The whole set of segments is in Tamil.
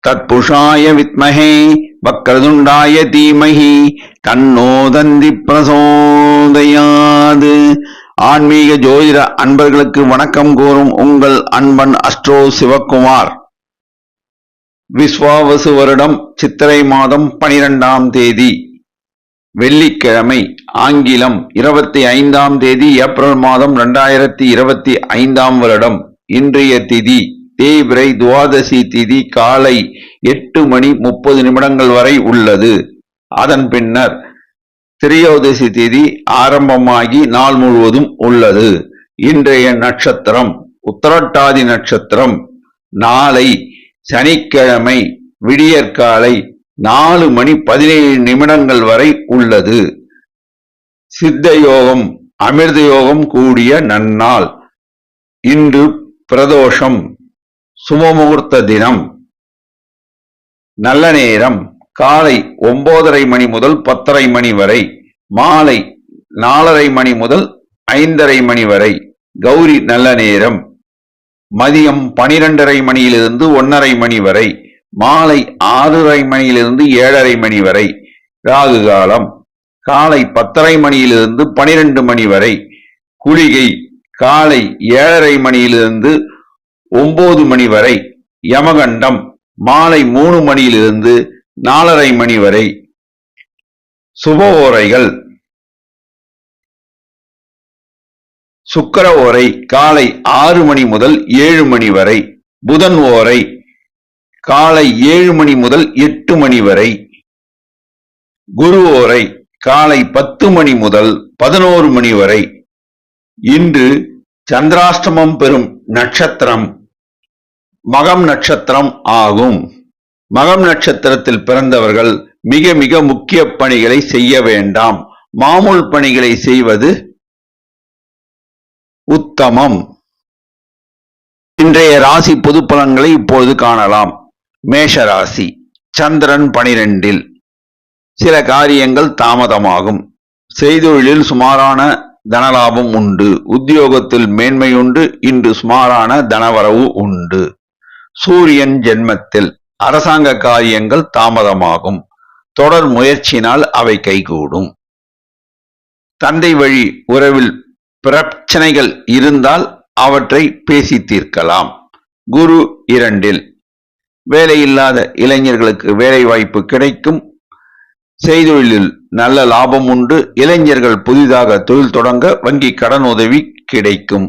தத்புஷாய வித்மஹே வக்ரதுண்டாய தீமஹி தன்னோ தந்தி பிரசோதயாது. ஆன்மீக ஜோதிட அன்பர்களுக்கு வணக்கம் கூறும் உங்கள் அன்பன் அஸ்ட்ரோ சிவக்குமார். விஸ்வாவசு வருடம் சித்திரை மாதம் 12ஆம் தேதி வெள்ளிக்கிழமை, ஆங்கிலம் 25ஆம் தேதி ஏப்ரல் மாதம் 2025ஆம் வருடம். இன்றைய திதி தேய்பிறை துவாதசி திதி காலை 8:30 வரை உள்ளது. அதன் பின்னர் திரையோதசி திதி ஆரம்பமாகி நாள் முழுவதும் உள்ளது. இன்றைய நட்சத்திரம் உத்திரட்டாதி நட்சத்திரம். நாளை சனிக்கிழமை விடியற்காலை 4:17 வரை உள்ளது. சித்த யோகம் அமிர்த யோகம் கூடிய நன்னாள். இன்று பிரதோஷம், சுபமுகூர்த்த தினம். நல்ல நேரம் காலை 9:30 முதல் 10:30 வரை, மாலை 4:30 முதல் 5:30 வரை. கௌரி நல்ல நேரம் மதியம் 12:30 1:30 வரை, மாலை 6:30 7:30 வரை. ராகு காலம் காலை 10:30 12 வரை. குளிகை காலை 7:30 9 வரை. யமகண்டம் மாலை 3 4:30 வரை. சுப ஓரைகள்: சுக்கிர ஓரை காலை 6 முதல் 7 வரை. புதன் ஓரை காலை 7 முதல் 8 வரை. குரு ஓரை காலை 10 முதல் 11 வரை. இன்று சந்திராஷ்டமம் பெறும் நட்சத்திரம் மகம் நட்சத்திரம் ஆகும். மகம் நட்சத்திரத்தில் பிறந்தவர்கள் மிக மிக முக்கிய பணிகளை செய்ய வேண்டாம். மாமூல் பணிகளை செய்வது உத்தமம். இன்றைய ராசி பொது பலன்களை இப்பொழுது காணலாம். மேஷ ராசி, சந்திரன் 12. சில காரியங்கள் தாமதமாகும். செய்தொழிலில் சுமாரான தனலாபம் உண்டு. உத்தியோகத்தில் மேன்மை உண்டு. இன்று சுமாரான தனவரவு உண்டு. சூரியன் ஜென்மத்தில். அரசாங்க காரியங்கள் தாமதமாகும். தொடர் முயற்சியினால் அவை கைகூடும். தந்தை வழி உறவில் பிரச்சனைகள் இருந்தால் அவற்றை பேசி தீர்க்கலாம். குரு 2. வேலையில்லாத இளைஞர்களுக்கு வேலை வாய்ப்பு கிடைக்கும். செய்தொழிலில் நல்ல லாபம் உண்டு. இளைஞர்கள் புதிதாக தொழில் தொடங்க வங்கி கடன் உதவி கிடைக்கும்.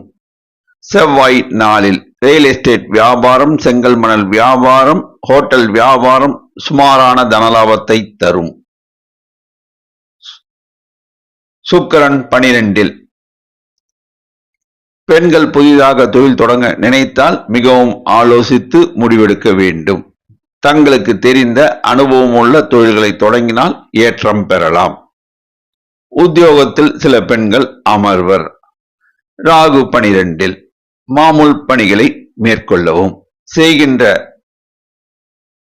செவ்வாய் நாளில் ரியல் எஸ்டேட் வியாபாரம், செங்கல் மணல் வியாபாரம், ஹோட்டல் வியாபாரம் சுமாரான தனலாபத்தை தரும். சுக்கிரன் 12. பெண்கள் புதிதாக தொழில் தொடங்க நினைத்தால் மிகவும் ஆலோசித்து முடிவெடுக்க வேண்டும். தங்களுக்கு தெரிந்த அனுபவம் உள்ள தொழில்களை தொடங்கினால் ஏற்றம் பெறலாம். உத்தியோகத்தில் சில பெண்கள் அமர்வர். ராகு 12. மாமூல் பணிகளை மேற்கொள்ளவும், செய்கின்ற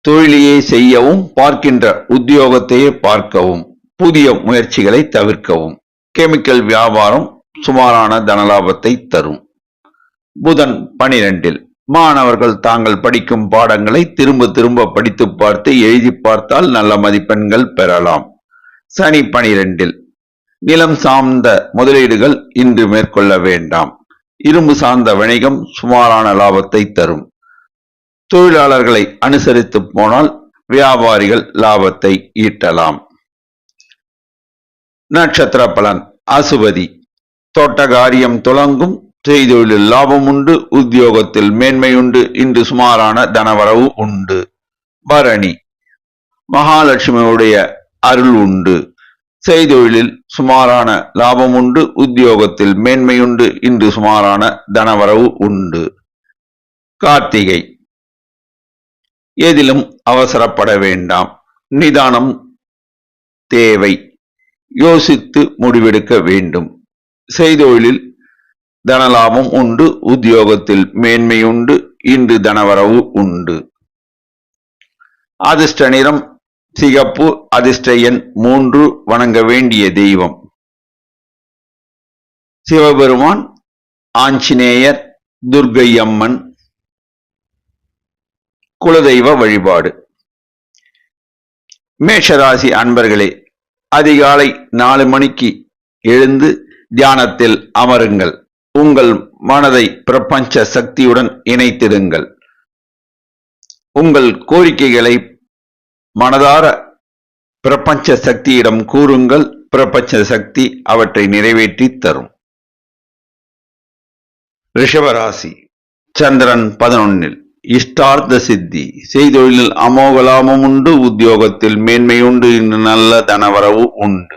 தொழிலையே செய்யவும், பார்க்கின்ற உத்தியோகத்தையே பார்க்கவும், புதிய முயற்சிகளை தவிர்க்கவும். கெமிக்கல் வியாபாரம் சுமாரான தனலாபத்தை தரும். புதன் 12. மாணவர்கள் தாங்கள் படிக்கும் பாடங்களை திரும்ப திரும்ப படித்து பார்த்து எழுதி பார்த்தால் நல்ல மதிப்பெண்கள் பெறலாம். சனி 12. நிலம் சார்ந்த முதலீடுகள் இன்று மேற்கொள்ள வேண்டாம். இரும்பு சார்ந்த வணிகம் சுமாரான லாபத்தை தரும். தொழிலாளர்களை அனுசரித்து போனால் வியாபாரிகள் லாபத்தை ஈட்டலாம். நட்சத்திர பலன்: அசுபதி. தோட்டகாரியம் துலங்கும். செய்தொழிலில் லாபம் உண்டு. உத்தியோகத்தில் மேன்மை உண்டு. இன்று சுமாரான தனவரவு உண்டு. பரணி. மகாலட்சுமியுடைய அருள் உண்டு. செய்தொழிலில் சுமாரான லாபம் உண்டு. உத்தியோகத்தில் மேன்மை உண்டு. இன்று சுமாரான தனவரவு உண்டு. கார்த்திகை. எதிலும் அவசரப்பட வேண்டாம். நிதானம் தேவை. யோசித்து முடிவெடுக்க வேண்டும். செய்தொழிலில் தனலாபம் உண்டு. உத்தியோகத்தில் மேன்மை உண்டு. இன்று தனவரவு உண்டு. அதிர்ஷ்ட நிறம் சிகப்பு. அதிர்ஷ்ட எண் 3. வணங்க வேண்டிய தெய்வம் சிவபெருமான், ஆஞ்சநேயர், துர்க்கை அம்மன். குலதெய்வ வழிபாடு. மேஷராசி அன்பர்களே, அதிகாலை 4 மணிக்கு எழுந்து தியானத்தில் அமருங்கள். உங்கள் மனதை பிரபஞ்ச சக்தியுடன் இணைத்திடுங்கள். உங்கள் கோரிக்கைகளை மனதார பிரபஞ்ச சக்தியிடம் கூறுங்கள். பிரபஞ்ச சக்தி அவற்றை நிறைவேற்றி தரும். ரிஷபராசி, சந்திரன் 11 இஷ்டார்த்த சித்தி. செய்தொழிலில் அமோக லாபம் உண்டு. உத்தியோகத்தில் மேன்மையுண்டு. இன்று நல்ல தனவரவு உண்டு.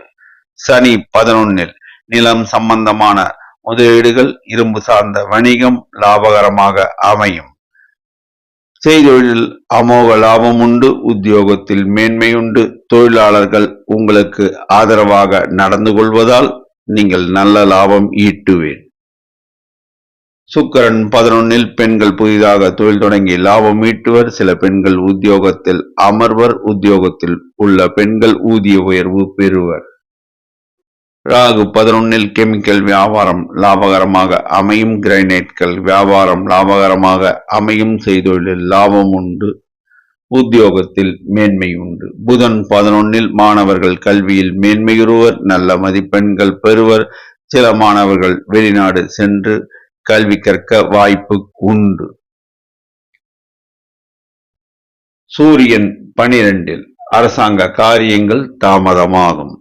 சனி 11 நிலம் சம்பந்தமான முதலீடுகள், இரும்பு சார்ந்த வணிகம் லாபகரமாக அமையும். செய்தொழிலில் அமோக லாபம் உண்டு. உத்தியோகத்தில் மேன்மையுண்டு. தொழிலாளர்கள் உங்களுக்கு ஆதரவாக நடந்து கொள்வதால் நீங்கள் நல்ல லாபம் ஈட்டுவேன். சுக்கிரன் 11 பெண்கள் புதிதாக தொழில் தொடங்கி லாபம் ஈட்டுவர். சில பெண்கள் உத்தியோகத்தில் அமர்வர். உத்தியோகத்தில் உள்ள பெண்கள் ஊதிய உயர்வு பெறுவர். ராகு 11 கெமிக்கல் வியாபாரம் லாபகரமாக அமையும். கிரைனைட்கள் வியாபாரம் லாபகரமாக அமையும். செய்தொழிலில் லாபம் உண்டு. உத்தியோகத்தில் மேன்மை உண்டு. புதன் 11 மாணவர்கள் கல்வியில் மேன்மையுறுவர். நல்ல மதிப்பெண்கள் பெறுவர். சில மாணவர்கள் வெளிநாடு சென்று கல்வி கற்க வாய்ப்பு உண்டு. சூரியன் 12 அரசாங்க காரியங்கள் தாமதமாகும்.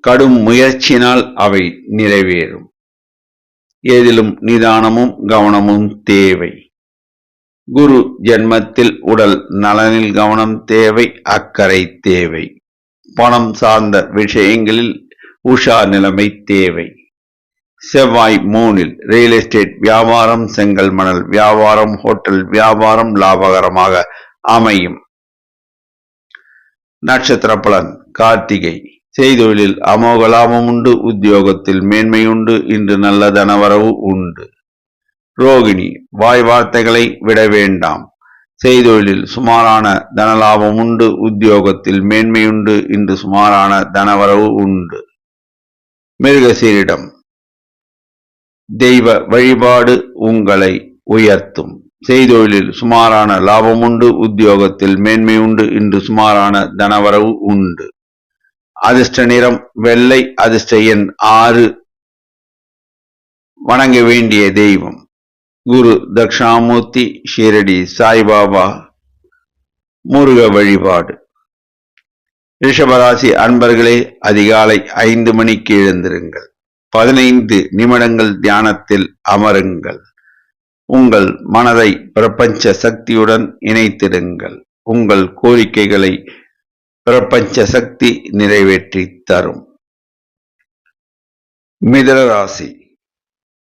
கடும் முயற்சியினால் அவை நிறைவேறும். ஏதிலும் நிதானமும் கவனமும் தேவை. குரு ஜென்மத்தில் உடல் நலனில் கவனம் தேவை. அக்கறை தேவை. பணம் சார்ந்த விஷயங்களில் உஷார் நிலைமை தேவை. செவ்வாய் 3 ரியல் எஸ்டேட் வியாபாரம், செங்கல் மணல் வியாபாரம், ஹோட்டல் வியாபாரம் லாபகரமாக அமையும். நட்சத்திர பலன். கார்த்திகை. செய்தொழிலில் அமோக லாபம் உண்டு. உத்தியோகத்தில் மேன்மையுண்டு. இன்று நல்ல தனவரவு உண்டு. ரோகிணி வாய் வார்த்தைகளை விட வேண்டாம். செய்தொழிலில் சுமாரான தனலாபம் உண்டு. உத்தியோகத்தில் மேன்மையுண்டு. இன்று சுமாரான தனவரவு உண்டு. மிருகசீரிடம் தெய்வ வழிபாடு உங்களை உயர்த்தும். செய்தொழிலில் சுமாரான லாபம் உண்டு. உத்தியோகத்தில் மேன்மை உண்டு. இன்று சுமாரான தனவரவு உண்டு. அதிர்ஷ்ட நிறம் வெள்ளை. அதிர்ஷ்ட எண் 6. வணங்க வேண்டிய தெய்வம் குரு தட்சிணாமூர்த்தி, ஷீரடி சாய்பாபா. முருக வழிபாடு. ரிஷபராசி அன்பர்களே, அதிகாலை 5 மணிக்கு எழுந்திருங்கள். 15 நிமிடங்கள் தியானத்தில் அமருங்கள். உங்கள் மனதை பிரபஞ்ச சக்தியுடன் இணைத்திடுங்கள். உங்கள் கோரிக்கைகளை பிரபஞ்ச சக்தி நிறைவேற்றி தரும். மிதுன ராசி,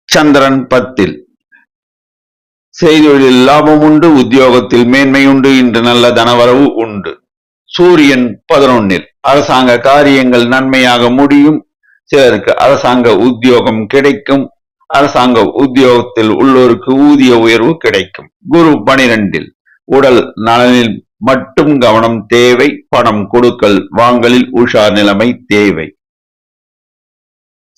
சந்திரன் 10 செய்தொழிலில் லாபம் உண்டு. உத்தியோகத்தில் மேன்மை உண்டு. இன்று நல்ல தனவரவு உண்டு. சூரியன் 11 அரசாங்க காரியங்கள் நன்மையாக முடியும். சிலருக்கு அரசாங்க உத்தியோகம் கிடைக்கும். அரசாங்க உத்தியோகத்தில் உள்ளோருக்கு ஊதிய உயர்வு கிடைக்கும். குரு 12 உடல் நலனில் மட்டும் கவனம் தேவை. பணம் கொடுக்கல் வாங்கலில் உஷார் நிலைமை தேவை.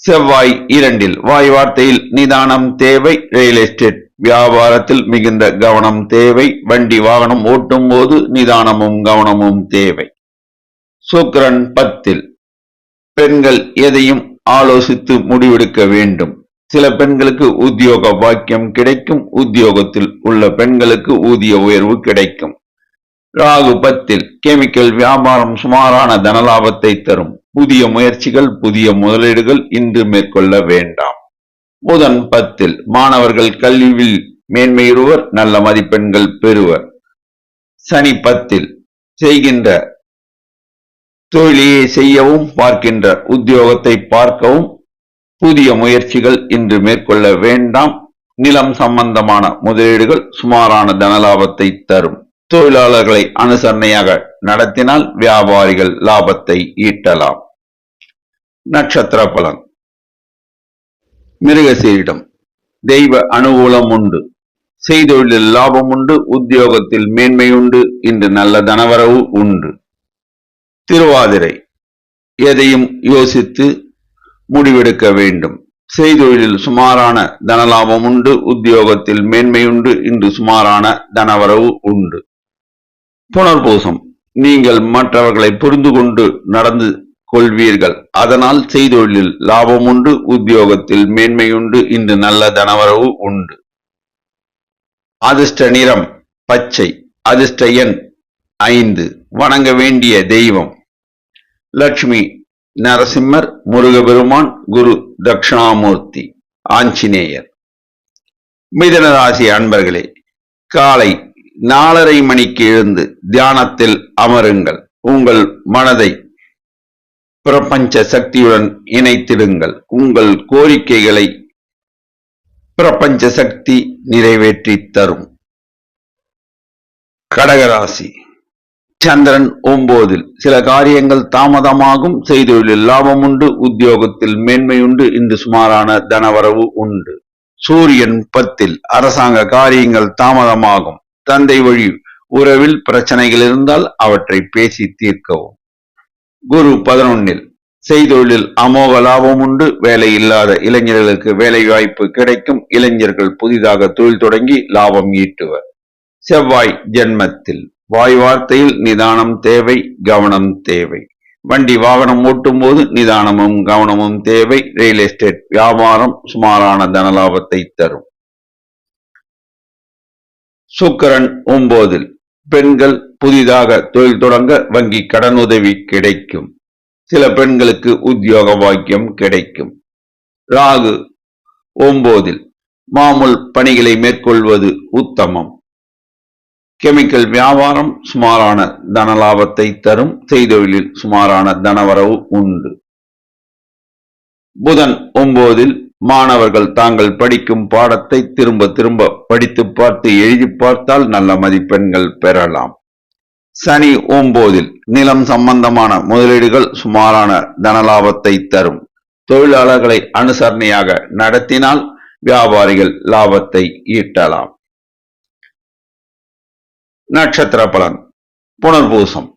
செவ்வாய் 2 வாய் வார்த்தையில் நிதானம் தேவை. ரியல் எஸ்டேட் வியாபாரத்தில் மிகுந்த கவனம் தேவை. வண்டி வாகனம் ஓட்டும் போது நிதானமும் கவனமும் தேவை. சுக்கிரன் 10 பெண்கள் எதையும் ஆலோசித்து முடிவெடுக்க வேண்டும். சில பெண்களுக்கு உத்தியோக பாக்கியம் கிடைக்கும். உத்தியோகத்தில் உள்ள பெண்களுக்கு ஊதிய உயர்வு கிடைக்கும். ராகு 10 கெமிக்கல் வியாபாரம் சுமாரான தனலாபத்தை தரும். புதிய முயற்சிகள், புதிய முதலீடுகள் இன்று மேற்கொள்ள வேண்டாம். புதன் 10 மாணவர்கள் கல்வியில் மேன்மையுறுவர். நல்ல மதிப்பெண்கள் பெறுவர். சனி 10 செய்கின்ற தொழிலையே செய்யவும், பார்க்கின்ற உத்தியோகத்தை பார்க்கவும் புதிய முயற்சிகள் இன்று மேற்கொள்ள வேண்டாம். நிலம் சம்பந்தமான முதலீடுகள் சுமாரான தனலாபத்தை தரும். தொழிலாளர்களை அனுசரணையாக நடத்தினால் வியாபாரிகள் லாபத்தை ஈட்டலாம். நட்சத்திர பலன். மிருகசீரிடம் தெய்வ அனுகூலம் உண்டு. செய்தொழிலில் லாபம் உண்டு. உத்தியோகத்தில் மேன்மை உண்டு. இன்று நல்ல தனவரவு உண்டு. திருவாதிரை எதையும் யோசித்து முடிவெடுக்க வேண்டும். செய்தொழிலில் சுமாரான தனலாபம் உண்டு. உத்தியோகத்தில் மேன்மையுண்டு. இன்று சுமாரான தனவரவு உண்டு. புனர்பூசம். நீங்கள் மற்றவர்களை புரிந்து கொண்டு நடந்து கொள்வீர்கள். அதனால் செய்தொழிலில் லாபம் உண்டு, உத்தியோகத்தில் மேன்மையுண்டு, இன்று நல்ல தனவரவு உண்டு. அதிர்ஷ்ட நிறம் பச்சை. அதிர்ஷ்ட எண் 5. வணங்க வேண்டிய தெய்வம் லட்சுமி நரசிம்மர், முருகபெருமான், குரு தட்சிணாமூர்த்தி, ஆஞ்சநேயர். மிதுன ராசி அன்பர்களே, காலை 4:30 மணிக்கு எழுந்து தியானத்தில் அமருங்கள். உங்கள் மனதை பிரபஞ்ச சக்தியுடன் இணைத்திடுங்கள். உங்கள் கோரிக்கைகளை பிரபஞ்ச சக்தி நிறைவேற்றி தரும். கடகராசி. சந்திரன் 9. சில காரியங்கள் தாமதமாகும். செய்தொழிலில் லாபம் உண்டு, உத்தியோகத்தில் மேன்மையுண்டு, இன்று சுமாரான தனவரவு உண்டு. சூரியன் 10. அரசாங்க காரியங்கள் தாமதமாகும். தந்தை வழி உறவில் பிரச்சனைகள் இருந்தால் அவற்றை பேசி தீர்க்கவும். குரு 11. செய்தொழிலில் அமோக லாபம் உண்டு. வேலை இல்லாத இளைஞர்களுக்கு வேலை வாய்ப்பு கிடைக்கும். இளைஞர்கள் புதிதாக தொழில் தொடங்கி லாபம் ஈட்டுவர். செவ்வாய் ஜென்மத்தில். வாய் வார்த்தையில் நிதானம் தேவை, கவனம் தேவை. வண்டி வாகனம் ஓட்டும் போது நிதானமும் கவனமும் தேவை. ரியல் எஸ்டேட் வியாபாரம் சுமாரான தனலாபத்தை தரும். சுக்கிரன் 9. பெண்கள் புதிதாக தொழில் தொடங்க வங்கி கடனுதவி கிடைக்கும். சில பெண்களுக்கு உத்தியோக பாக்கியம் கிடைக்கும். ராகு 9. மாமூல் பணிகளை மேற்கொள்வது உத்தமம். கெமிக்கல் வியாபாரம் சுமாரான தனலாபத்தை தரும். செய்தொழிலில் சுமாரான தனவரவு உண்டு. புதன் 9. மாணவர்கள் தாங்கள் படிக்கும் பாடத்தை திரும்ப திரும்ப படித்து பார்த்து எழுதி பார்த்தால் நல்ல மதிப்பெண்கள் பெறலாம். சனி 9. நிலம் சம்பந்தமான முதலீடுகள் சுமாரான தனலாபத்தை தரும். தொழிலாளர்களை அனுசரணையாக நடத்தினால் வியாபாரிகள் லாபத்தை ஈட்டலாம். நட்சத்திர பலன். புனர்பூசம்.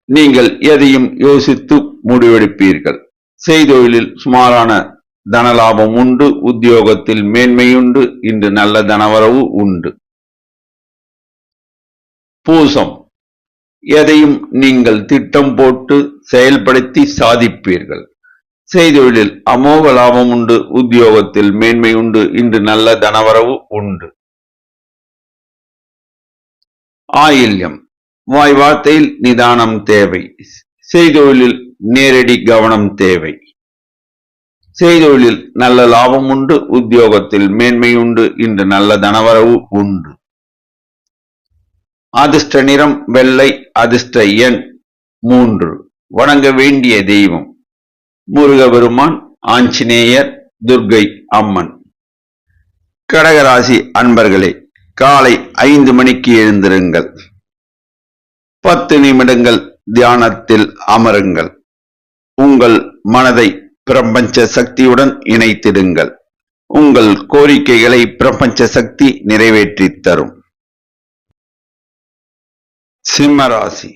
நீங்கள் எதையும் யோசித்து முடிவெடுப்பீர்கள். செய்தொழிலில் சுமாரான தனலாபம் உண்டு, உத்தியோகத்தில் மேன்மையுண்டு, இன்று நல்ல தனவரவு உண்டு. பூசம். எதையும் நீங்கள் திட்டம் போட்டு செயல்படுத்தி சாதிப்பீர்கள். செய்தொழிலில் அமோக லாபம் உண்டு, உத்தியோகத்தில் மேன்மை உண்டு, இன்று நல்ல தனவரவு உண்டு. ஆயில்யம். வாய் வார்த்தையில் நிதானம் தேவை. செய்தொழிலில் நேரடி கவனம் தேவை. செய்தொழிலில் நல்ல லாபம் உண்டு, உத்தியோகத்தில் மேன்மை உண்டு, இன்று நல்ல தனவரவு உண்டு. அதிர்ஷ்ட நிறம் வெள்ளை. அதிர்ஷ்ட எண் 3. வணங்க வேண்டிய தெய்வம் முருகபெருமான், ஆஞ்சநேயர், துர்க்கை அம்மன். கடகராசி அன்பர்களே, காலை 5 மணிக்கு எழுந்திருங்கள். 10 நிமிடங்கள் தியானத்தில் அமருங்கள். உங்கள் மனதை பிரபஞ்ச சக்தியுடன் இணைத்திடுங்கள். உங்கள் கோரிக்கைகளை பிரபஞ்ச சக்தி நிறைவேற்றி தரும். சிம்மராசி.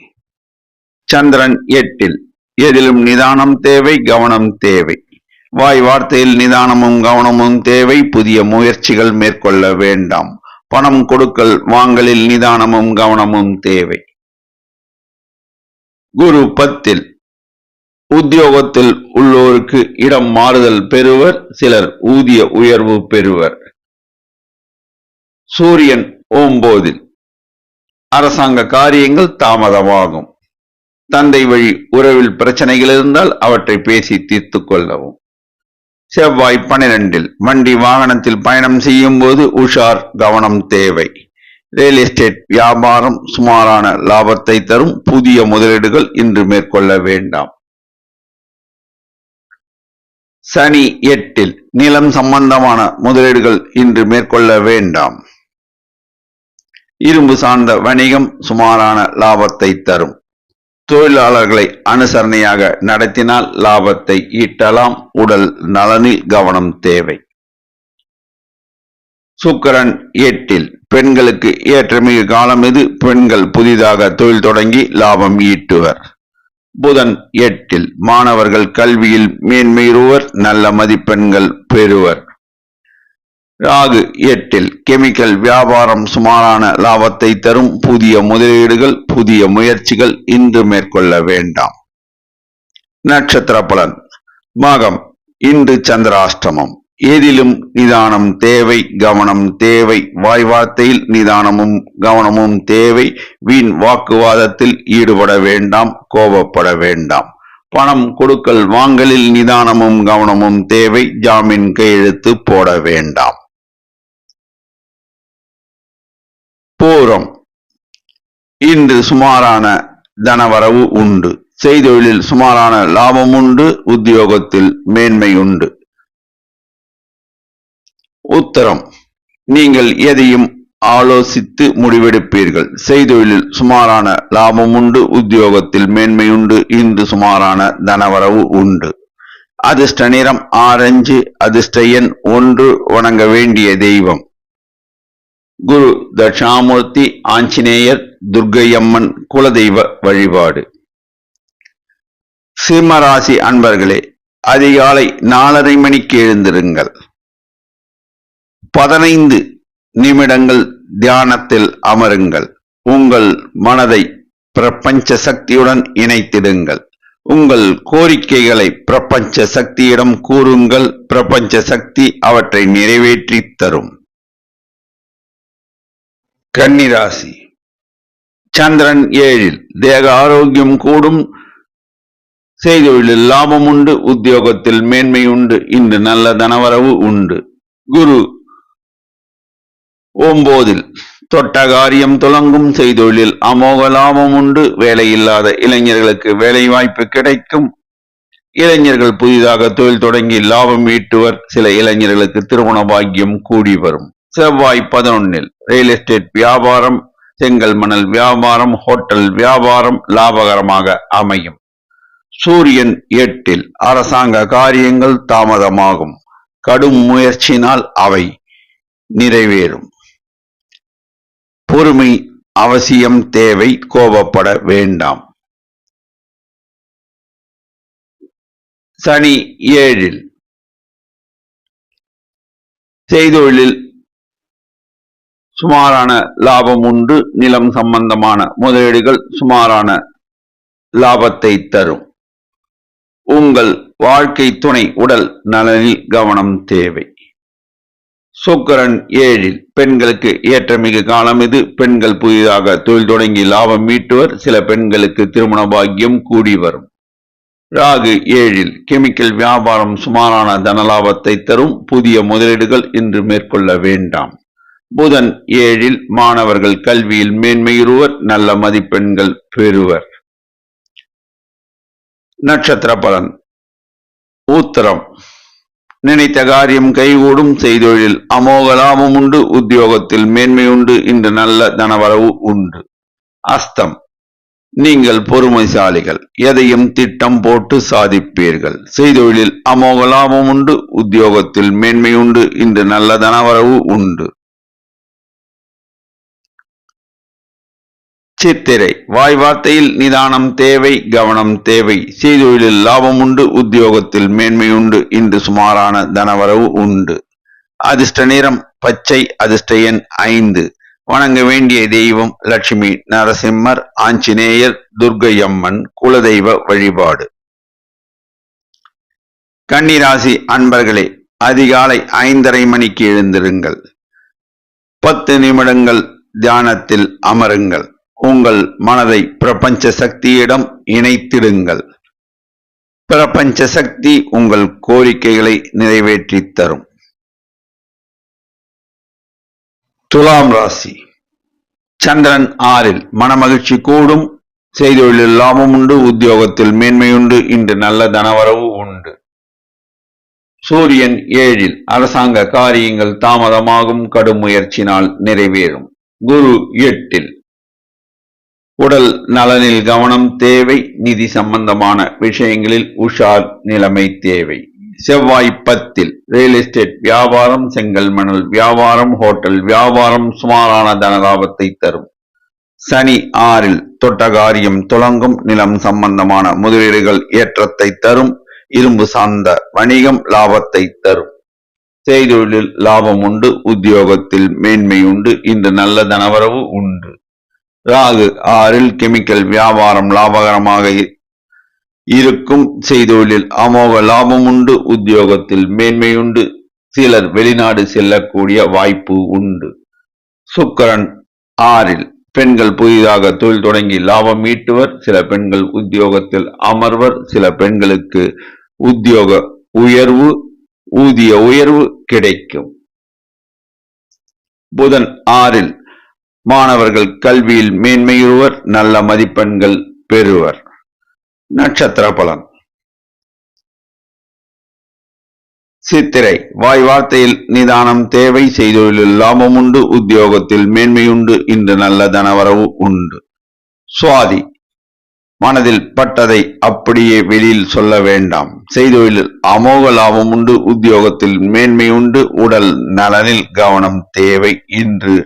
சந்திரன் 8. எதிலும் நிதானம் தேவை, கவனம் தேவை. வாய் வார்த்தையில் நிதானமும் கவனமும் தேவை. புதிய முயற்சிகள் மேற்கொள்ள வேண்டாம். பணம் கொடுக்கல் வாங்கலில் நிதானமும் கவனமும் தேவை. குரு 10. உத்தியோகத்தில் உள்ளோருக்கு இடம் மாறுதல் பெறுவர். சிலர் ஊதிய உயர்வு பெறுவர். சூரியன் 9. அரசாங்க காரியங்கள் தாமதமாகும். தந்தை வழி உறவில் பிரச்சனைகள் இருந்தால் அவற்றை பேசி தீர்த்து கொள்ளவும். செவ்வாய் 12. வண்டி வாகனத்தில் பயணம் செய்யும் போது உஷார், கவனம் தேவை. ரியல் எஸ்டேட் வியாபாரம் சுமாரான லாபத்தை தரும். புதிய முதலீடுகள் இன்று மேற்கொள்ள வேண்டாம். சனி 8. நிலம் சம்பந்தமான முதலீடுகள் இன்று மேற்கொள்ள வேண்டாம். இரும்பு சார்ந்த வணிகம் சுமாரான லாபத்தை தரும். தொழிலாளர்களை அனுசரணையாக நடத்தினால் லாபத்தை ஈட்டலாம். உடல் நலனில் கவனம் தேவை. சுக்கிரன் 8. பெண்களுக்கு ஏற்றமிகு காலம் இது. பெண்கள் புதிதாக தொழில் தொடங்கி லாபம் ஈட்டுவர். புதன் 8. மாணவர்கள் கல்வியில் மேன்மையுறுவர். நல்ல மதிப்பெண்கள் பெறுவர். ராகு 8 கெமிக்கல் வியாபாரம் சுமாரான லாபத்தை தரும். புதிய முதலீடுகள் புதிய முயற்சிகள் இன்று மேற்கொள்ள வேண்டாம். நட்சத்திர பலன். மகம் இன்று சந்திராஷ்டமம். எதிலும் நிதானம் தேவை, கவனம் தேவை. வாய் வார்த்தையில் நிதானமும் கவனமும் தேவை. வீண் வாக்குவாதத்தில் ஈடுபட வேண்டாம், கோபப்பட வேண்டாம். பணம் கொடுக்கல் வாங்கலில் நிதானமும் கவனமும் தேவை. ஜாமீன் கையெழுத்து போட வேண்டாம். பூரம் இன்று சுமாரான தனவரவு உண்டு. செய்தொழிலில் சுமாரான லாபம் உண்டு. உத்தியோகத்தில் மேன்மை உண்டு. உத்தரம் நீங்கள் எதையும் ஆலோசித்து முடிவெடுப்பீர்கள். செய்தொழிலில் சுமாரான லாபம் உண்டு. உத்தியோகத்தில் மேன்மை உண்டு. இன்று சுமாரான தனவரவு உண்டு. அதிர்ஷ்ட நிறம் ஆரஞ்சு. அதிர்ஷ்ட எண் 1. வணங்க வேண்டிய தெய்வம் குரு தட்சிணாமூர்த்தி, ஆஞ்சநேயர், துர்க்கையம்மன் குலதெய்வ வழிபாடு. சிம்மராசி அன்பர்களே, அதிகாலை 4:30 மணிக்கு எழுந்திருங்கள். 15 நிமிடங்கள் தியானத்தில் அமருங்கள். உங்கள் மனதை பிரபஞ்ச சக்தியுடன் இணைத்திடுங்கள். உங்கள் கோரிக்கைகளை பிரபஞ்ச சக்தியிடம் கூறுங்கள். பிரபஞ்ச சக்தி அவற்றை நிறைவேற்றி தரும். கன்னிராசி. சந்திரன் 7 தேக ஆரோக்கியம் கூடும். செய்தொழிலில் லாபம் உண்டு. உத்தியோகத்தில் மேன்மை உண்டு. இன்று நல்ல தனவரவு உண்டு. குரு 9 தொட்ட காரியம் துலங்கும். செய்தொழிலில் அமோக லாபம் உண்டு. வேலையில்லாத இளைஞர்களுக்கு வேலை வாய்ப்பு கிடைக்கும். இளைஞர்கள் புதிதாக தொழில் தொடங்கி லாபம் ஈட்டுவர். சில இளைஞர்களுக்கு திருமண பாக்கியம் கூடி வரும். செவ்வாய் 11 ரியல் எஸ்டேட் வியாபாரம், செங்கல் மணல் வியாபாரம், ஹோட்டல் வியாபாரம் லாபகரமாக அமையும். சூரியன் 8 அரசாங்க காரியங்கள் தாமதமாகும். கடும் முயற்சியினால் அவை நிறைவேறும். பொறுமை அவசியம் தேவை. கோபப்பட வேண்டாம். சனி 7 செய்தொழிலில் சுமாரான லாபம் உண்டு. நிலம் சம்பந்தமான முதலீடுகள் சுமாரான லாபத்தை தரும். உங்கள் வாழ்க்கை துணை உடல் நலனில் கவனம் தேவை. சுக்கிரன் 7 பெண்களுக்கு ஏற்றமிகு காலம் இது. பெண்கள் புதிதாக தொழில் தொடங்கி லாபம் ஈட்டுவர். சில பெண்களுக்கு திருமண பாக்கியம் கூடி வரும். ராகு 7 கெமிக்கல் வியாபாரம் சுமாரான தனலாபத்தை தரும். புதிய முதலீடுகள் இன்று மேற்கொள்ள வேண்டாம். புதன் 7 மாணவர்கள் கல்வியில் மேன்மையுறுவர். நல்ல மதிப்பெண்கள் பெறுவர். நட்சத்திர பலன். உத்திரம் நினைத்த காரியம் கைகூடும். செய்தொழிலில் அமோக லாபம் உண்டு. உத்தியோகத்தில் மேன்மை உண்டு. இன்று நல்ல தனவரவு உண்டு. அஸ்தம் நீங்கள் பொறுமைசாலிகள். எதையும் திட்டம் போட்டு சாதிப்பீர்கள். செய்தொழிலில் அமோக லாபம் உண்டு. உத்தியோகத்தில் மேன்மை உண்டு. இன்று நல்ல தனவரவு உண்டு. சித்திரை வாய் வார்த்தையில் நிதானம் தேவை, கவனம் தேவை. செய்தொழிலில் லாபம் உண்டு. உத்தியோகத்தில் மேன்மை உண்டு. இன்று சுமாரான தனவரவு உண்டு. அதிர்ஷ்ட நிறம் பச்சை. அதிர்ஷ்ட எண் 5. வணங்க வேண்டிய தெய்வம் லட்சுமி நரசிம்மர், ஆஞ்சநேயர், துர்க்கையம்மன் குலதெய்வ வழிபாடு. கன்னிராசி அன்பர்களே, அதிகாலை 5:30 மணிக்கு எழுந்திருங்கள். 10 நிமிடங்கள் தியானத்தில் அமருங்கள். உங்கள் மனதை பிரபஞ்ச சக்தியிடம் இணைத்திடுங்கள். பிரபஞ்ச சக்தி உங்கள் கோரிக்கைகளை நிறைவேற்றி தரும். துலாம் ராசி. சந்திரன் 6 மனமகிழ்ச்சி கூடும். செய்தொழிலில் லாபம் உண்டு. உத்தியோகத்தில் மேன்மை உண்டு. இன்று நல்ல தனவரவு உண்டு. சூரியன் 7 அரசாங்க காரியங்கள் தாமதமாகும். கடும் முயற்சினால் நிறைவேறும். குரு 8 உடல் நலனில் கவனம் தேவை. நிதி சம்பந்தமான விஷயங்களில் உஷார் நிலைமை தேவை. செவ்வாய் 10 ரியல் எஸ்டேட் வியாபாரம், செங்கல் மணல் வியாபாரம், ஹோட்டல் வியாபாரம் சுமாரான தனலாபத்தை தரும். சனி 6 தொட்ட காரியம் துலங்கும். நிலம் சம்பந்தமான முதலீடுகள் ஏற்றத்தை தரும். இரும்பு சார்ந்த வணிகம் லாபத்தை தரும். செய்தொழிலில் லாபம் உண்டு, உத்தியோகத்தில் மேன்மை உண்டு, இன்று நல்ல தனவரவு உண்டு. ராகு 6 கெமிக்கல் வியாபாரம் லாபகரமாக இருக்கும், செய்தொழிலில் அமோக லாபம் உண்டு, உத்தியோகத்தில் மேன்மை உண்டு, சிலர் வெளிநாடு செல்லக்கூடிய வாய்ப்பு உண்டு. சுக்கிரன் 6 பெண்கள் புதிதாக தொழில் தொடங்கி லாபம் ஈட்டுவர், சில பெண்கள் உத்தியோகத்தில் அமர்வர், சில பெண்களுக்கு உத்தியோக உயர்வு ஊதிய உயர்வு கிடைக்கும். புதன் 6 மாணவர்கள் கல்வியில் மேன்மையுறுவர், நல்ல மதிப்பெண்கள் பெறுவர். நட்சத்திர பலன். சித்திரை வாய் வார்த்தையில் நிதானம் தேவை, செய்தொழிலில் லாபம் உண்டு, உத்தியோகத்தில் மேன்மையுண்டு, இன்று நல்ல தனவரவு உண்டு. சுவாதி மனதில் பட்டதை அப்படியே வெளியில் சொல்ல வேண்டாம், செய்தொழிலில் அமோக லாபம் உண்டு, உத்தியோகத்தில் மேன்மை உண்டு, உடல் நலனில் கவனம் தேவை, இன்று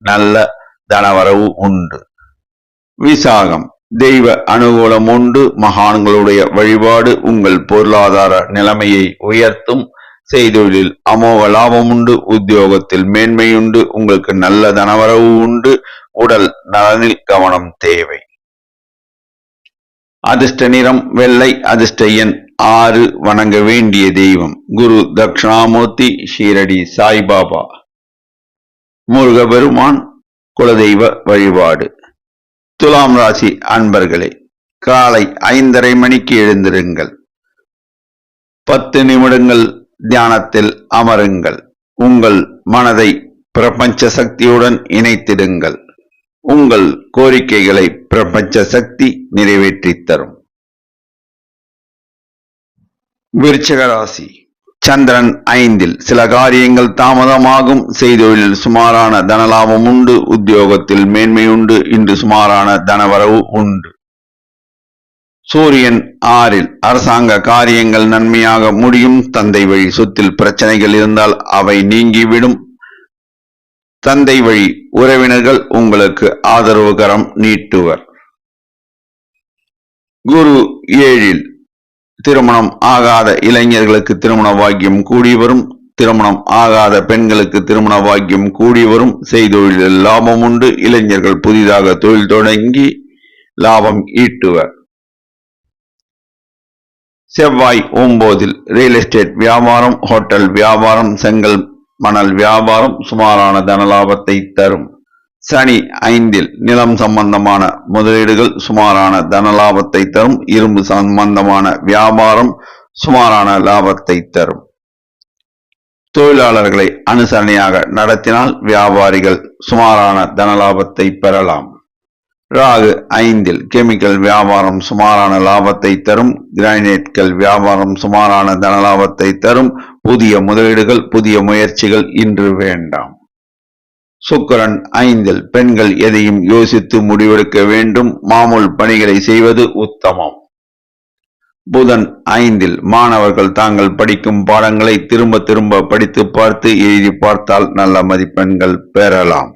நல்ல தனவரவு உண்டு. விசாகம் தெய்வ அனுகூலம் உண்டு, மகான்களுடைய வழிபாடு உங்கள் பொருளாதார நிலைமையை உயர்த்தும், செய்தொழிலில் அமோக லாபம் உண்டு, உத்தியோகத்தில் மேன்மையுண்டு, உங்களுக்கு நல்ல தனவரவு உண்டு, உடல் நலனில் கவனம் தேவை. அதிர்ஷ்ட நிறம் வெள்ளை, அதிர்ஷ்ட எண் 6, வணங்க வேண்டிய தெய்வம் குரு தட்சிணாமூர்த்தி, ஷீரடி சாய்பாபா. முருகபெருமான் குலதெய்வ வழிபாடு. துலாம் ராசி அன்பர்களே, காலை 5:30 மணிக்கு எழுந்திருங்கள், 10 நிமிடங்கள் தியானத்தில் அமருங்கள், உங்கள் மனதை பிரபஞ்ச சக்தியுடன் இணைத்திடுங்கள், உங்கள் கோரிக்கைகளை பிரபஞ்ச சக்தி நிறைவேற்றித் தரும். விருச்சிக ராசி. சந்திரன் 5 சில காரியங்கள் தாமதமாகும், செய்தொழிலில் சுமாரான தனலாபம் உண்டு, உத்தியோகத்தில் மேன்மை உண்டு, இன்று சுமாரான தனவரவு உண்டு. சூரியன் 6 அரசாங்க காரியங்கள் நன்மையாக முடியும், தந்தை வழி சொத்தில் பிரச்சனைகள் இருந்தால் அவை நீங்கிவிடும், தந்தை வழி உறவினர்கள் உங்களுக்கு ஆதரவுகரம் நீட்டுவர். குரு 7 திருமணம் ஆகாத இளைஞர்களுக்கு திருமண பாக்கியம் கூடி வரும், திருமணம் ஆகாத பெண்களுக்கு திருமண பாக்கியம் கூடி வரும், செய்தொழிலில் லாபம் உண்டு, இளைஞர்கள் புதிதாக தொழில் தொடங்கி லாபம் ஈட்டுவர். செவ்வாய் 9 ரியல் எஸ்டேட் வியாபாரம், ஹோட்டல் வியாபாரம், செங்கல் மணல் வியாபாரம் சுமாரான தனலாபத்தை தரும். சனி 5 நிலம் சம்பந்தமான முதலீடுகள் சுமாரான தனலாபத்தை தரும், இரும்பு சம்பந்தமான வியாபாரம் சுமாரான லாபத்தை தரும். தொழிலாளர்களை அனுசரணையாக நடத்தினால் வியாபாரிகள் சுமாரான தனலாபத்தை பெறலாம். ராகு 5 கெமிக்கல் வியாபாரம் சுமாரான லாபத்தை தரும், கிரானைட்கள் வியாபாரம் சுமாரான தனலாபத்தை தரும், புதிய முதலீடுகள் புதிய முயற்சிகள் இன்று வேண்டாம். சுக்கிரன் 5 பெண்கள் எதையும் யோசித்து முடிவெடுக்க வேண்டும், மாமூல் பணிகளை செய்வது உத்தமம். புதன் 5 மாணவர்கள் தாங்கள் படிக்கும் பாடங்களை திரும்ப திரும்ப படித்து பார்த்து எழுதி பார்த்தால் நல்ல மதிப்பெண்கள் பெறலாம்.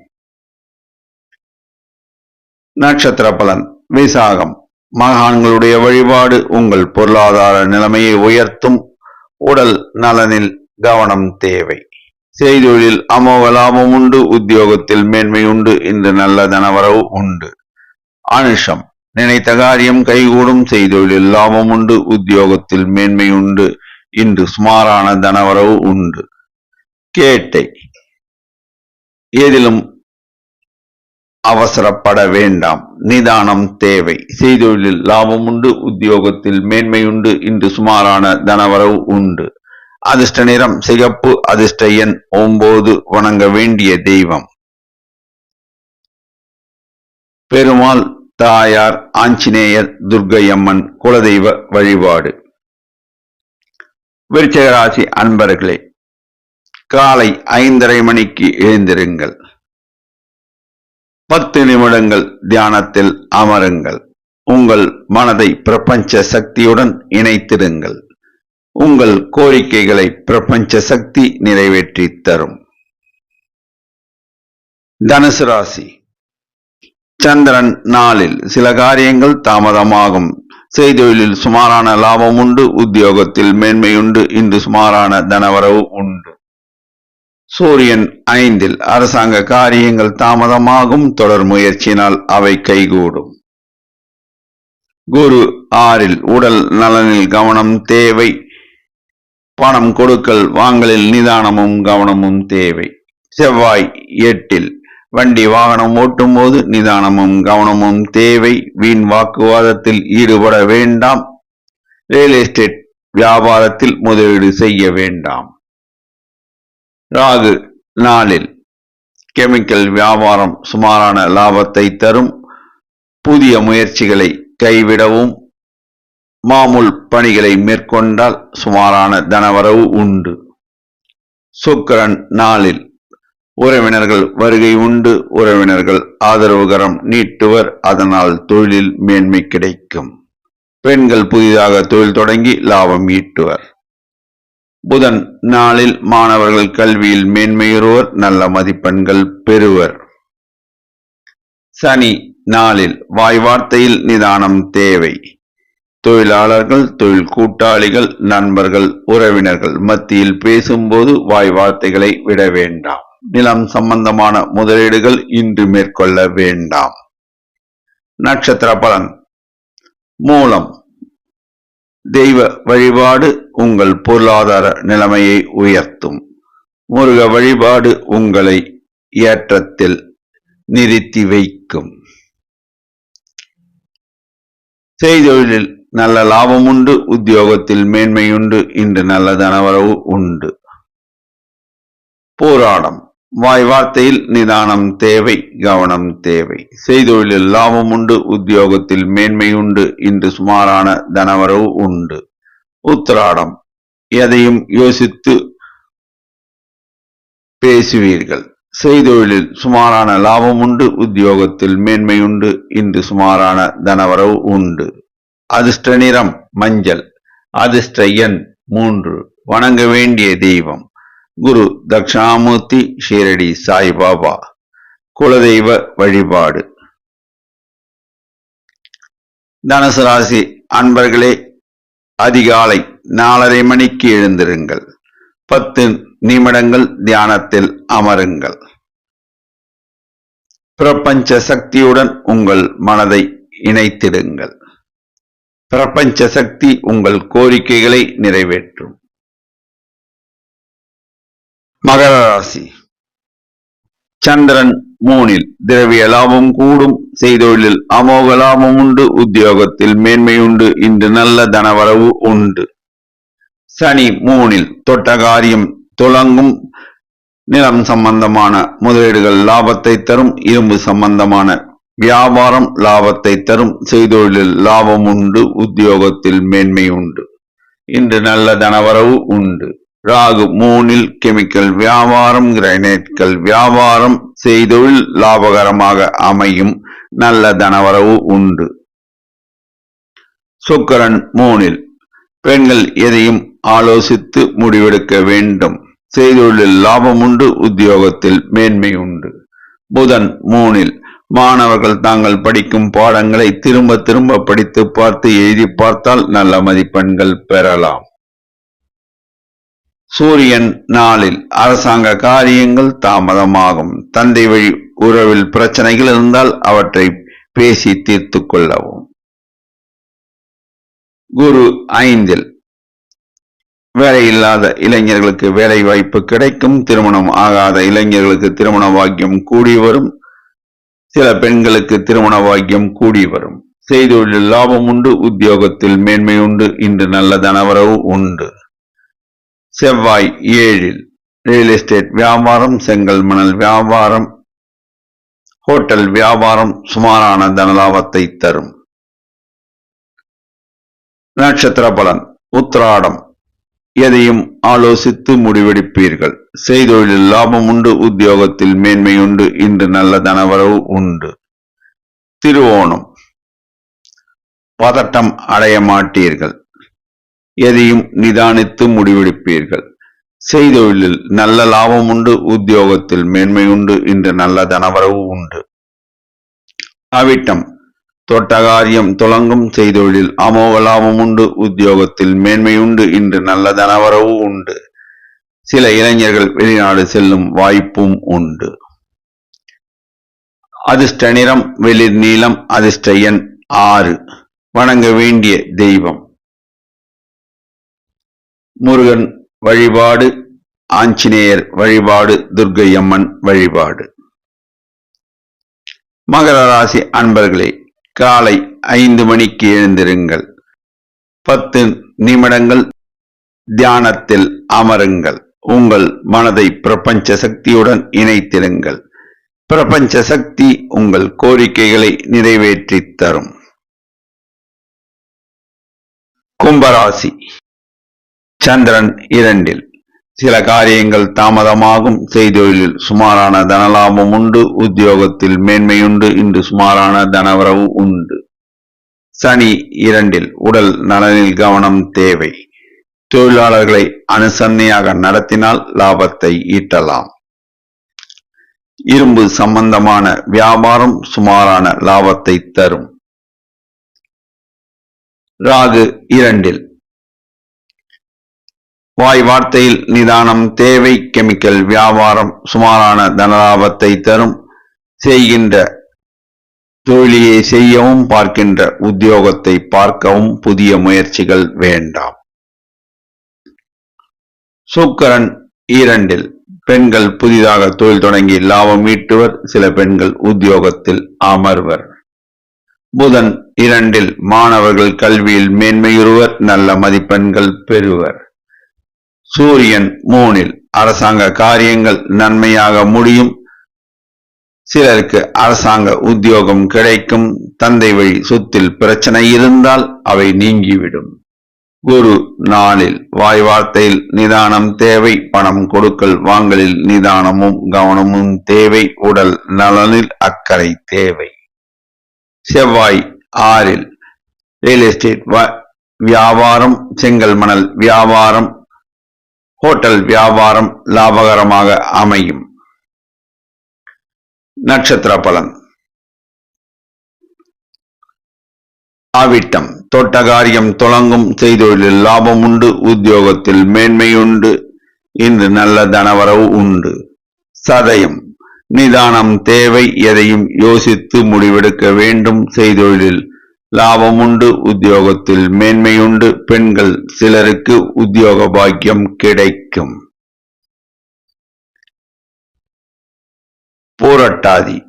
நட்சத்திர பலன். விசாகம் மகான்களுடைய வழிபாடு உங்கள் பொருளாதார நிலைமையை உயர்த்தும், உடல் நலனில் கவனம் தேவை, செய்தொழிலில் அமோக லாபம் உண்டு, உத்தியோகத்தில் மேன்மை உண்டு, இன்று நல்ல தனவரவு உண்டு. அனுஷம் நினைத்த காரியம் கைகூடும், செய்தொழிலில் லாபம் உண்டு, உத்தியோகத்தில் மேன்மை உண்டு, இன்று சுமாரான தனவரவு உண்டு. கேட்டை எதிலும் அவசரப்பட வேண்டாம், நிதானம் தேவை, செய்தொழிலில் லாபம் உண்டு, உத்தியோகத்தில் மேன்மை உண்டு, இன்று சுமாரான தனவரவு உண்டு. அதிர்ஷ்ட நிறம் சிகப்பு, அதிர்ஷ்ட எண் 9, வணங்க வேண்டிய தெய்வம் பெருமாள், தாயார், ஆஞ்சநேயர், துர்க்கையம்மன் குலதெய்வ வழிபாடு. விருச்சிக ராசி அன்பர்களே, காலை 5:30 மணிக்கு எழுந்திருங்கள், 10 நிமிடங்கள் தியானத்தில் அமருங்கள், உங்கள் மனதை பிரபஞ்ச சக்தியுடன் இணைத்திடுங்கள், உங்கள் கோரிக்கைகளை பிரபஞ்ச சக்தி நிறைவேற்றி தரும். தனுசு ராசி. சந்திரன் 4 சில காரியங்கள் தாமதமாகும், செய்தொழிலில் சுமாரான லாபம் உண்டு, உத்தியோகத்தில் மேன்மையுண்டு, இன்று சுமாரான தனவரவு உண்டு. சூரியன் 5 அரசாங்க காரியங்கள் தாமதமாகும், தொடர் முயற்சியினால் அவை கைகூடும். குரு 6 உடல் நலனில் கவனம் தேவை. பணம் கொடுக்கல் வாங்கலில் நிதானமும் கவனமும் தேவை. செவ்வாய் 8 வண்டி வாகனம் ஓட்டும் போது நிதானமும் கவனமும் தேவை. வீண் வாக்குவாதத்தில் ஈடுபட வேண்டாம். ரியல் எஸ்டேட் வியாபாரத்தில் முதலீடு செய்ய வேண்டாம். ராகு 4 கெமிக்கல் வியாபாரம் சுமாரான லாபத்தை தரும். புதிய முயற்சிகளை கைவிடவும். மாமூல் பணிகளை மேற்கொண்டால் சுமாரான தனவரவு உண்டு. சுக்கிரன் 4 உறவினர்கள் வருகை உண்டு. உறவினர்கள் ஆதரவுகரம் நீட்டுவர், அதனால் தொழிலில் மேன்மை கிடைக்கும். பெண்கள் புதிதாக தொழில் தொடங்கி லாபம் ஈட்டுவர். புதன் 4 மாணவர்கள் கல்வியில் மேன்மையுறுவர், நல்ல மதிப்பெண்கள் பெறுவர். சனி 4 வாய் வார்த்தையில் நிதானம் தேவை. தொழிலாளர்கள், தொழில் கூட்டாளிகள், நண்பர்கள், உறவினர்கள் மத்தியில் பேசும்போது வாய் வார்த்தைகளை விட வேண்டாம். நிலம் சம்பந்தமான முதலீடுகள் இன்று மேற்கொள்ள வேண்டாம். நட்சத்திர பலன். மூலம் தெய்வ வழிபாடு உங்கள் பொருளாதார நிலைமையை உயர்த்தும். முருக வழிபாடு உங்களை ஏற்றத்தில் நிறுத்தி வைக்கும். செய்தொழிலில் நல்ல லாபம் உண்டு. உத்தியோகத்தில் மேன்மையுண்டு. இன்று நல்ல தனவரவு உண்டு. போராடம் வாய் வார்த்தையில் நிதானம் தேவை, கவனம் தேவை. செய்தொழிலில் லாபம் உண்டு. உத்தியோகத்தில் மேன்மை உண்டு. இன்று சுமாரான தனவரவு உண்டு. உத்திராடம் எதையும் யோசித்து பேசுவீர்கள். செய்தொழிலில் சுமாரான லாபம் உண்டு. உத்தியோகத்தில் மேன்மை உண்டு. இன்று சுமாரான தனவரவு உண்டு. அதிர்ஷ்ட நிறம் மஞ்சள். அதிர்ஷ்ட எண் 3. வணங்க வேண்டிய தெய்வம் குரு தட்சிணாமூர்த்தி, ஷீரடி சாய்பாபா. குலதெய்வ வழிபாடு. தனுசு ராசி அன்பர்களே, அதிகாலை 4:30 மணிக்கு எழுந்திருங்கள். 10 நிமிடங்கள் தியானத்தில் அமருங்கள். பிரபஞ்ச சக்தியுடன் உங்கள் மனதை இணைத்திடுங்கள். பிரபஞ்ச சக்தி உங்கள் கோரிக்கைகளை நிறைவேற்றும். மகர ராசி சந்திரன் 3 திரவிய லாபம் கூடும். செய்தொழிலில் அமோக லாபம் உண்டு. உத்தியோகத்தில் மேன்மை உண்டு. இன்று நல்ல தனவரவு உண்டு. சனி 3 தொட்ட காரியம் துலங்கும். நிலம் சம்பந்தமான முதலீடுகள் லாபத்தை தரும். இரும்பு சம்பந்தமான வியாபாரம் லாபத்தை தரும். செய்தொழிலில் லாபம் உண்டு. உத்தியோகத்தில் மேன்மை உண்டு. இன்று நல்ல தனவரவு உண்டு. ராகு 3 கெமிக்கல் வியாபாரம், கிரைனைட்கள் வியாபாரம். செய்தொழில் லாபகரமாக அமையும். நல்ல தனவரவு உண்டு. சுக்கிரன் 3 பெண்கள் எதையும் ஆலோசித்து முடிவெடுக்க வேண்டும். செய்தொழிலில் லாபம் உண்டு. உத்தியோகத்தில் மேன்மை உண்டு. புதன் 3 மாணவர்கள் தாங்கள் படிக்கும் பாடங்களை திரும்ப திரும்ப படித்து பார்த்து எழுதி பார்த்தால் நல்ல மதிப்பெண்கள் பெறலாம். சூரியன் 4 அரசாங்க காரியங்கள் தாமதமாகும். தந்தை வழி உறவில் பிரச்சனைகள் இருந்தால் அவற்றை பேசி தீர்த்து கொள்ளவும். குரு 5 வேலை இல்லாத இளைஞர்களுக்கு வேலை வாய்ப்பு கிடைக்கும். திருமணம் ஆகாத இளைஞர்களுக்கு திருமண பாக்கியம் கூடி வரும். சில பெண்களுக்கு திருமண பாக்கியம் கூடி வரும். செய்தொழிலில் லாபம் உண்டு. உத்தியோகத்தில் மேன்மை உண்டு. இன்று நல்ல தனவரவு உண்டு. செவ்வாய் 7 ரியல் எஸ்டேட் வியாபாரம், செங்கல் மணல் வியாபாரம், ஹோட்டல் வியாபாரம் சுமாரான தனலாபத்தை தரும். நட்சத்திர பலன். உத்திராடம் எதையும் ஆலோசித்து முடிவெடுப்பீர்கள். செய்தொழிலில் லாபம் உண்டு. உத்தியோகத்தில் மேன்மை உண்டு. இன்று நல்ல தனவரவு உண்டு. திருவோணம் பதட்டம் அடைய மாட்டீர்கள். எதையும் நிதானித்து முடிவெடுப்பீர்கள். செய்தொழிலில் நல்ல லாபம் உண்டு. உத்தியோகத்தில் மேன்மை உண்டு. இன்று நல்ல தனவரவு உண்டு. அவிட்டம் தொட்டகாரியம் துலங்கும். செய்தொழிலில் அமோக லாபம் உண்டு. உத்தியோகத்தில் மேன்மை உண்டு. இன்று நல்ல தனவரவு உண்டு. சில இளைஞர்கள் வெளிநாடு செல்லும் வாய்ப்பும் உண்டு. அதிர்ஷ்ட நிறம் வெளிர் நீலம். அதிர்ஷ்ட எண் 6. வணங்க வேண்டிய தெய்வம் முருகன் வழிபாடு, ஆஞ்சநேயர் வழிபாடு, துர்க்கை அம்மன் வழிபாடு. மகர ராசி அன்பர்களே, காலை 5 மணிக்கு எழுந்திருங்கள். 10 நிமிடங்கள் தியானத்தில் அமருங்கள். உங்கள் மனதை பிரபஞ்ச சக்தியுடன் இணைத்திருங்கள். பிரபஞ்ச சக்தி உங்கள் கோரிக்கைகளை நிறைவேற்றித் தரும். கும்பராசி, சந்திரன் 2. சில காரியங்கள் தாமதமாகும். செய்தொழிலில் சுமாரான தனலாபம் உண்டு. உத்தியோகத்தில் மேன்மையுண்டு. இன்று சுமாரான தனவரவு உண்டு. சனி 2. உடல் நலனில் கவனம் தேவை. தொழிலாளர்களை அனுசரணையாக நடத்தினால் லாபத்தை ஈட்டலாம். இரும்பு சம்பந்தமான வியாபாரம் சுமாரான லாபத்தை தரும். ராகு 2. வாய் வார்த்தையில் நிதானம் தேவை. கெமிக்கல் வியாபாரம் சுமாரான தனலாபத்தை தரும். செய்கின்ற தொழிலையே செய்யவும், பார்க்கின்ற உத்தியோகத்தை பார்க்கவும் புதிய முயற்சிகள் வேண்டாம். சுக்கிரன் 2. பெண்கள் புதிதாக தொழில் தொடங்கி லாபம் ஈட்டுவர். சில பெண்கள் உத்தியோகத்தில் அமர்வர். புதன் 2. மாணவர்கள் கல்வியில் மேன்மையுறுவர். நல்ல மதிப்பெண்கள் பெறுவர். சூரியன் 3. அரசாங்க காரியங்கள் நன்மையாக முடியும். சிலருக்கு அரசாங்க உத்தியோகம் கிடைக்கும். தந்தை வழி சொத்தில் பிரச்சனை இருந்தால் அவை நீங்கிவிடும். குரு 4. வாய் வார்த்தையில் நிதானம் தேவை. பணம் கொடுக்கல் வாங்கலில் நிதானமும் கவனமும் தேவை. உடல் நலனில் அக்கறை தேவை. செவ்வாய் 6. ரியல் எஸ்டேட் வியாபாரம், செங்கல் மணல் வியாபாரம், ஹோட்டல் வியாபாரம் லாபகரமாக அமையும். நட்சத்திர பலன். அவிட்டம், தொட்ட காரியம் தொடங்கும். செய்தொழிலில் லாபம் உண்டு. உத்தியோகத்தில் மேன்மையுண்டு. இன்று நல்ல தனவரவு உண்டு. சதயம், நிதானம் தேவை. எதையும் யோசித்து முடிவெடுக்க வேண்டும். செய்தொழிலில் லாபம் உண்டு. உத்தியோகத்தில் மேன்மையுண்டு. பெண்கள் சிலருக்கு உத்தியோக பாக்கியம் கிடைக்கும். பூரட்டாதி,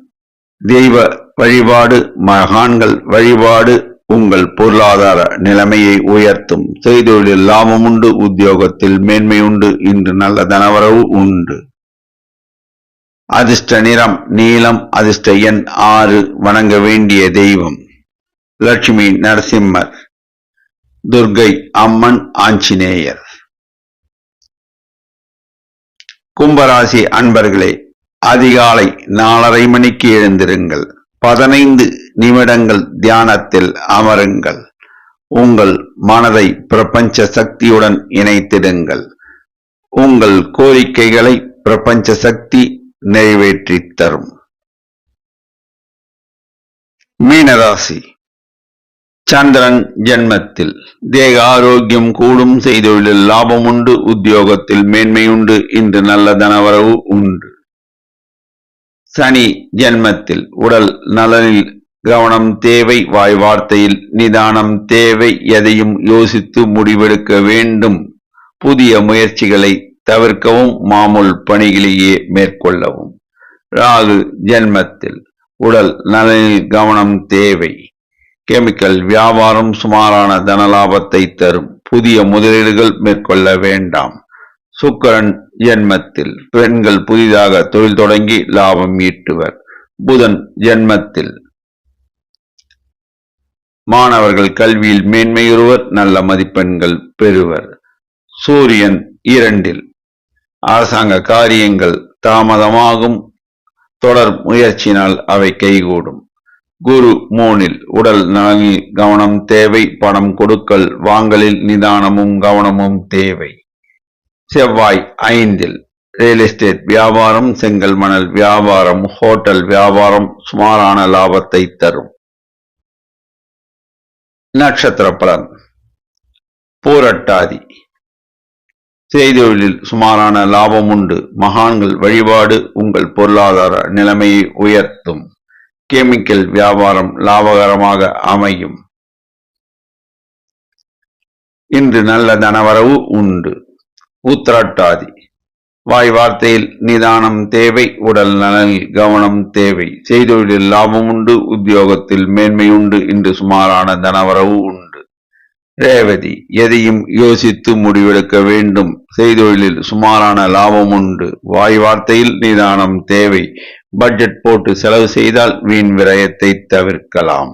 தெய்வ வழிபாடு, மகான்கள் வழிபாடு உங்கள் பொருளாதார நிலைமையை உயர்த்தும். செய்தொழிலில் லாபம் உண்டு. உத்தியோகத்தில் மேன்மையுண்டு. இன்று நல்ல தனவரவு உண்டு. அதிர்ஷ்ட நிறம் நீலம். அதிர்ஷ்ட எண் 6. வணங்க வேண்டிய தெய்வம் லட்சுமி நரசிம்மர், துர்க்கை அம்மன், ஆஞ்சநேயர். கும்பராசி அன்பர்களே, அதிகாலை 4:30 மணிக்கு எழுந்திருங்கள். 15 நிமிடங்கள் தியானத்தில் அமருங்கள். உங்கள் மனதை பிரபஞ்ச சக்தியுடன் இணைத்திடுங்கள். உங்கள் கோரிக்கைகளை பிரபஞ்ச சக்தி நிறைவேற்றித் தரும். மீனராசி, சந்திரன் ஜென்மத்தில். தேக ஆரோக்கியம் கூடும். செய்தொழிலில் லாபம் உண்டு. உத்தியோகத்தில் மேன்மையுண்டு. இன்று நல்ல தனவரவு உண்டு. சனி ஜென்மத்தில். உடல் நலனில் கவனம் தேவை. வாய் வார்த்தையில் நிதானம் தேவை. எதையும் யோசித்து முடிவெடுக்க வேண்டும். புதிய முயற்சிகளை தவிர்க்கவும். மாமூல் பணிகளையே மேற்கொள்ளவும். ராகு ஜென்மத்தில். உடல் நலனில் கவனம் தேவை. கெமிக்கல் வியாபாரம் சுமாரான தனலாபத்தை தரும். புதிய முதலீடுகள் மேற்கொள்ள வேண்டாம். சுக்கிரன் ஜென்மத்தில். பெண்கள் புதிதாக தொழில் தொடங்கி லாபம் ஈட்டுவர். புதன் ஜென்மத்தில். மாணவர்கள் கல்வியில் மேன்மையுறுவர். நல்ல மதிப்பெண்கள் பெறுவர். சூரியன் 2. அரசாங்க காரியங்கள் தாமதமாகும். தொடர் முயற்சியினால் அவை கைகூடும். குரு 3. உடல் நலனில் கவனம் தேவை. பணம் கொடுக்கல் வாங்கலில் நிதானமும் கவனமும் தேவை. செவ்வாய் 5. ரியல் எஸ்டேட் வியாபாரம், செங்கல் மணல் வியாபாரம், ஹோட்டல் வியாபாரம் சுமாரான லாபத்தை தரும். நட்சத்திர பலன். பூரட்டாதி, செய்தொழிலில் சுமாரான லாபம் உண்டு. மகான்கள் வழிபாடு உங்கள் பொருளாதார நிலைமையை உயர்த்தும். கெமிக்கல் வியாபாரம் லாபகரமாக அமையும். இன்று நல்ல தனவரவு உண்டு. உத்திரட்டாதி வாய் வார்த்தையில் நிதானம் தேவை. உடல் நலனில் கவனம் தேவை. செய்தொழிலில் லாபம் உண்டு. உத்தியோகத்தில் மேன்மை உண்டு. இன்று சுமாரான தனவரவு உண்டு. ரேவதி எதையும் யோசித்து முடிவெடுக்க வேண்டும். செய்தொழிலில் சுமாரான லாபம் உண்டு. வாய் வார்த்தையில் நிதானம் தேவை. பட்ஜெட் போட்டு செலவு செய்தால் வீண் விரயத்தை தவிர்க்கலாம்.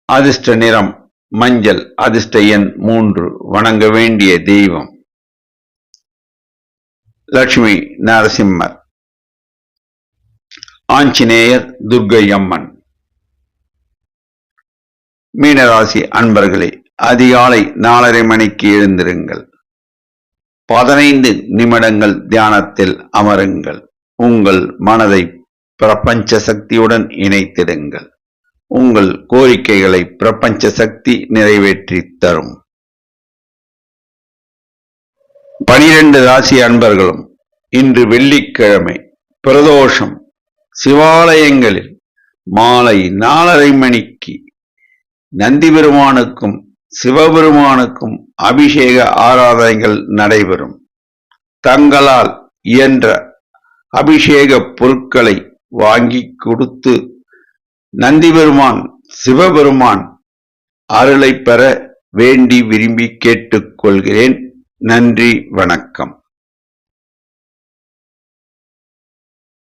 அதிர்ஷ்ட நிறம் மஞ்சள். அதிர்ஷ்ட எண் 3. வணங்க வேண்டிய தெய்வம் லட்சுமி நரசிம்மர், ஆஞ்சநேயர், துர்க்கை அம்மன். மீனராசி அன்பர்களே, அதிகாலை 4:30 மணிக்கு எழுந்திருங்கள். 15 நிமிடங்கள் தியானத்தில் அமருங்கள். உங்கள் மனதை பிரபஞ்ச சக்தியுடன் இணைத்திடுங்கள். உங்கள் கோரிக்கைகளை பிரபஞ்ச சக்தி நிறைவேற்றி தரும். 12 ராசி அன்பர்களும் இன்று வெள்ளிக்கிழமை பிரதோஷம். சிவாலயங்களில் மாலை 4:30 மணிக்கு நந்தி பெருமானுக்கும் சிவபெருமானுக்கும் அபிஷேக ஆராதனைகள் நடைபெறும். தங்களால் இயன்ற அபிஷேக பொருட்களை வாங்கி கொடுத்து நந்தி பெருமான் சிவபெருமான் அருளை பெற வேண்டி விரும்பி கேட்டுக்கொள்கிறேன். நன்றி, வணக்கம்.